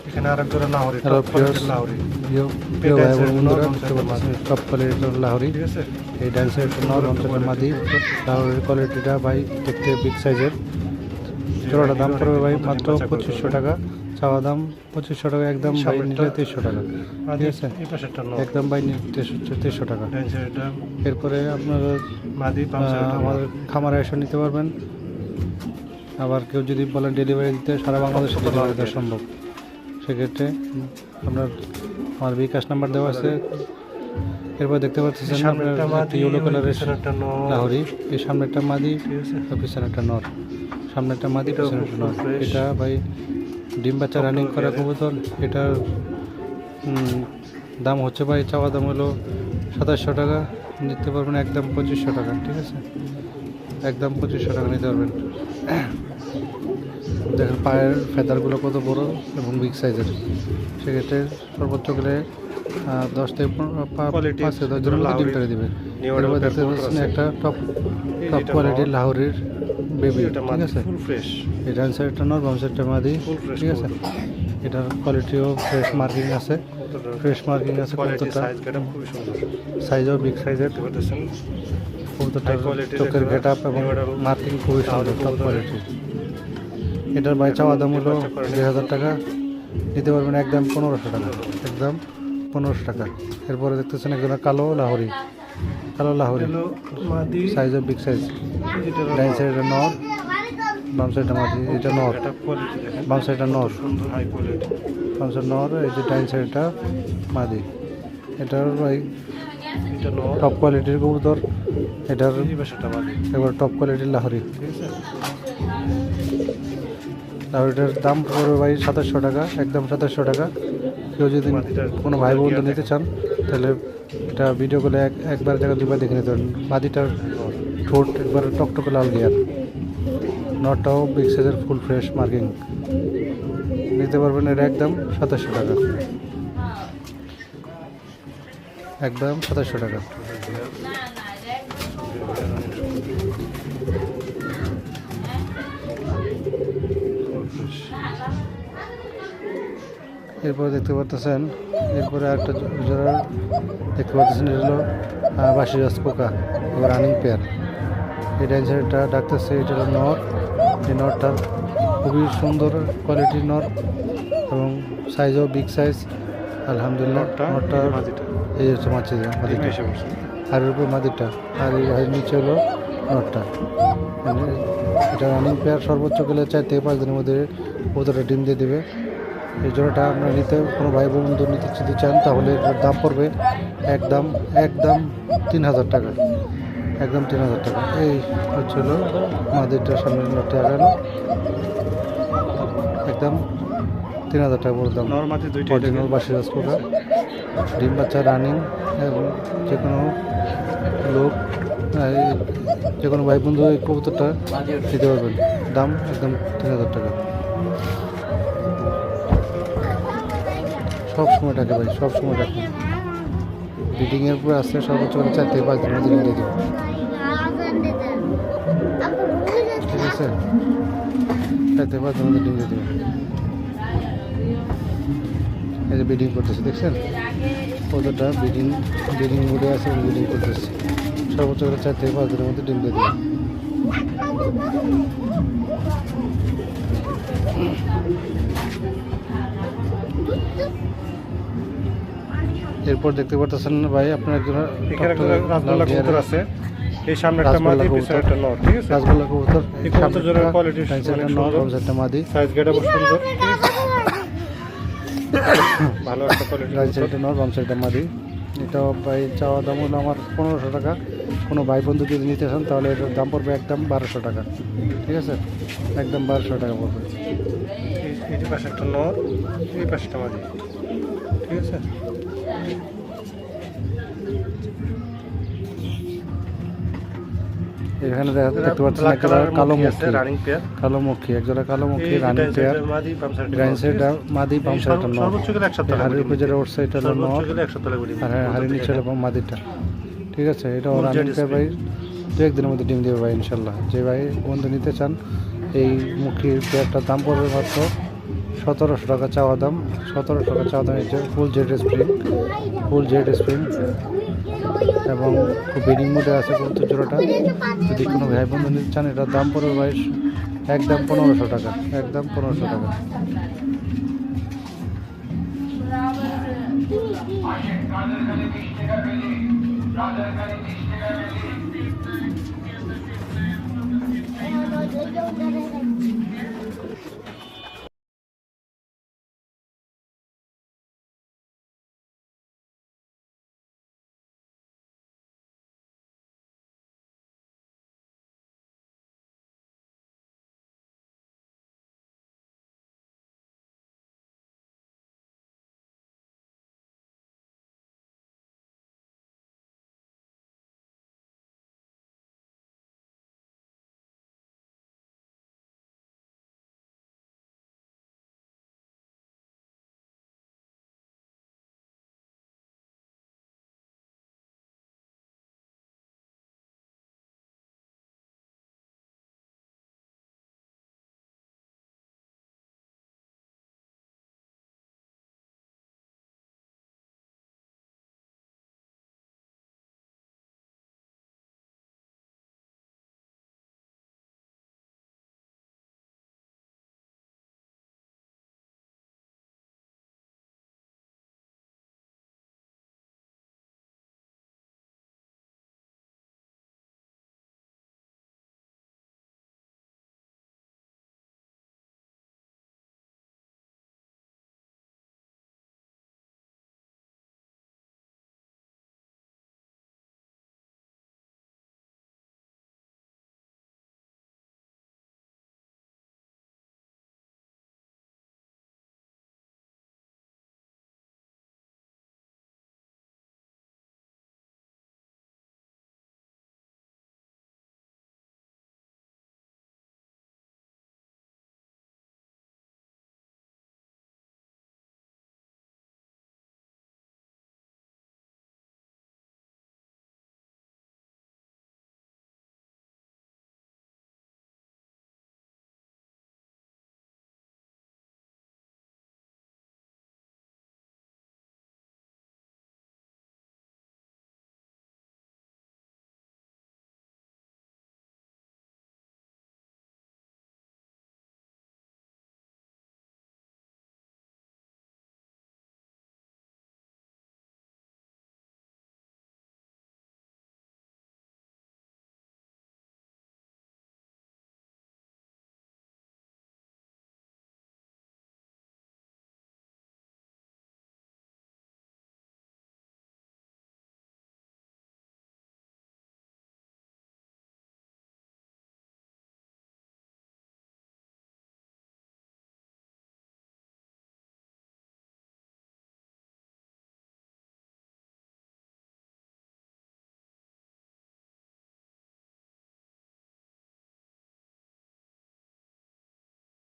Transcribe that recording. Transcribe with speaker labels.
Speaker 1: এখানে আরেক জোড়া লাহোরি,
Speaker 2: হ্যালো
Speaker 1: টপ কোয়ালিটির লাহোরি।
Speaker 2: প্রিয় ভাই বন্ধুরা, টপ কোয়ালিটির লাহোরি।
Speaker 1: ঠিক আছে,
Speaker 2: এই ডান্সের নর অঞ্চলের মাদি লাহোরির কোয়ালিটিটা ভাই দেখতে বিগ সাইজের। জোড়াটা দাম পড়বে ভাই মাত্র 2500 টাকা। চাওয়া দাম 2500 টাকা, একদম ভাই নিলে 2300 টাকা। ঠিক আছে,
Speaker 1: এই পাশেরটা নর,
Speaker 2: একদম ভাই 2300 টাকা।
Speaker 1: এটা
Speaker 2: এরপরে আপনারা
Speaker 1: মাদি,
Speaker 2: আমাদের খামারে এসে নিতে পারবেন। আবার কেউ যদি বলেন ডেলিভারি দিতে, সারা বাংলাদেশে ডেলিভারি দেওয়া সম্ভব। সেক্ষেত্রে আপনার আমার বিকাশ নাম্বার দেওয়া আছে। এরপর দেখতে পাচ্ছেন আপনার ইয়েলো কালারের লাহোরি। এই সামনেরটা মাদি, পিছনেরটা নর। সামনেরটা মাদি, পিছনেরটা নর। এটা ভাই ডিম বাচ্চা রানিং করা কবুতর। এটার দাম হচ্ছে ভাই, চাওয়া দাম হলো 2700 টাকা, নিতে পারবেন একদম 2500 টাকা। ঠিক আছে, একদম 2500 টাকা নিতে পারবেন। দেখেন পায়ের ফেদারগুলো কত বড় এবং বিগ সাইজের। সেক্ষেত্রে সর্বোচ্চ গেলে 10 থেকে 5 জনের মধ্যে ডিম পেড়ে দেবে। এরপর দেখতে পাচ্ছেন একটা টপ কোয়ালিটির লাহোরির বেবি। ঠিক আছে, এটা সাইডটা নর, বাম সাইডটা মাদি। ঠিক আছে, এটার কোয়ালিটিও ফ্রেশ মার্কিং আছে, কবুতরটা সাইজও বিগ সাইজের। কবুতরটার চোখের গেট আপ এবং মার্কিং খুবই সুন্দর, টপ কোয়ালিটির। এটার ভাই চাওয়া দাম হলো 2000 টাকা, নিতে পারবেন একদম 1500 টাকা, একদম 1500 টাকা। এরপরে দেখতেছেন একজন কালো লাহোরি, সাইজও বিগ সাইজ। ডাইন সাইডটা নর, বাম সাইডটা মাদি। এটা নর, বাম সাইডটা নর, বাম সাইড নর। এই যে ডাইন সাইডটা মাদি। এটার ভাই টপ কোয়ালিটির কবুতর। এটার এবার টপ কোয়ালিটির লাহোরি। ঠিক আছে, লাহোরিটার দাম পড়বে ভাই 2700 টাকা, একদম 2700 টাকা। কেউ যদি কোনো ভাই বন্ধু নিতে চান তাহলে এটা ভিডিও করে একবার জায়গা দুবার দেখে নিতে পারেন। মাদিটার ঠোঁট একবার টকটকে লাল গিয়ার, নটটাও বিগ সাইজের ফুল ফ্রেশ মার্কিং, নিতে পারবেন এটা একদম 2700 টাকা, একদম 2700 টাকা। এরপরে দেখতে পাচ্ছেন, এরপরে একটা জোড়া দেখতে পাচ্ছেন, এটা হলো বাসিরাজ পোকা, এবার রানিং পেয়ার। এই ডাইন সাইডটা ডাকতেছে, এটা হলো নর। এই নরটার খুবই সুন্দর কোয়ালিটির নর এবং সাইজও বিগ সাইজ আলহামদুলিল্লাহ। নরটার এই হচ্ছে মাদিটা, আর এর উপর মাদিটা, আর এই নিচে হলো নরটা। এটা রানিং পেয়ার, সর্বোচ্চ গেলে 4 থেকে 5 দিনের মধ্যে কবুতরটা ডিম দিয়ে দেবে। এই জোড়াটা আপনারা নিতে, কোনো ভাই বন্ধু নিতে যদি চান তাহলে এটার দাম পড়বে একদম 3000 টাকা, একদম 3000 টাকা। এই হচ্ছে হলো মাদিরটার সামনে নটটা আগানো, একদম 3000 টাকা পড়ে দাম। অরিজিনাল বাসিরাজ পোকা, ডিম বাচ্চা রানিং। এবং যে কোনো লোক, যে কোনো ভাই বন্ধু এই কবুতরটা দিতে পারবেন, দাম একদম 3000 টাকা। সব সময় ডাকে ভাই, সব সময় ডাকে। ব্রিডিংয়ের উপরে আসলে সর্বোচ্চ 4 থেকে 5 দিনের মধ্যে ডিম দিয়ে দেবে। ঠিক আছে, 4 থেকে 5 দিনের মধ্যে ডিম দিয়ে দেবে। এই যে ব্রিডিং করতেছে, দেখছেন কতটা ব্রিডিং মোডে আছে, ব্রিডিং করতেছে। সর্বোচ্চ 4 থেকে 5 দিনের মধ্যে ডিম দিয়ে দেবে। এরপর দেখতে পাচ্ছেন ভাই আপনার একজন
Speaker 1: কবুতর আছে, এই সামনে একটা মাদি, পিছনে একটা নর। ঠিক আছে,
Speaker 2: রাজগোল্লা কবুতর,
Speaker 1: এই কবুতরের কোয়ালিটি
Speaker 2: নর, বাম সাইডটা মাদি,
Speaker 1: সাইজ গেটআপ সুন্দর, ভালো একটা কোয়ালিটি।
Speaker 2: রাইট সাইডটা নর, বাম সাইডটা মাদি। এটাও ভাই চাওয়া দাম হলো আমার 1500 টাকা। কোনো ভাই বন্ধু যদি নিতে চান তাহলে এটার দাম পড়বে একদম 1200 টাকা। ঠিক আছে, একদম 1200 টাকা পড়বে।
Speaker 1: এই যে পাশে একটা নর, এই পাশটা মাদি। ঠিক আছে,
Speaker 2: এখানে দেখতে পাচ্ছেন একটা কালো মুখী, একজোড়া কালো মুখী রানিং পেয়ার। ডাইন সাইডটা মাদি, বাম সাইডটা নর। হাড়ির উপরে যেটা উঠছে এটা হলো নর, আর হাড়ির নিচে হলো মাদিটা। ঠিক আছে, এটাও রানিং পেয়ার ভাই, 2-1 দিনের মধ্যে ডিম দেবে ভাই ইনশাল্লাহ। যে ভাই বন্ধু নিতে চান এই মুখীর পেয়ারটার দাম পড়বে মাত্র 1700 টাকা চাওয়া দাম, 1700 টাকা চাওয়া দাম। এই যে ফুল জেড স্প্রিং এবং খুব ব্রিডিং মোডে আছে কবুতর জোড়াটা। যদি কোনো ভাই বন্ধু নিতে চান, এটার দাম পড়বে ভাই একদম 1500 টাকা, একদম 1500 টাকা।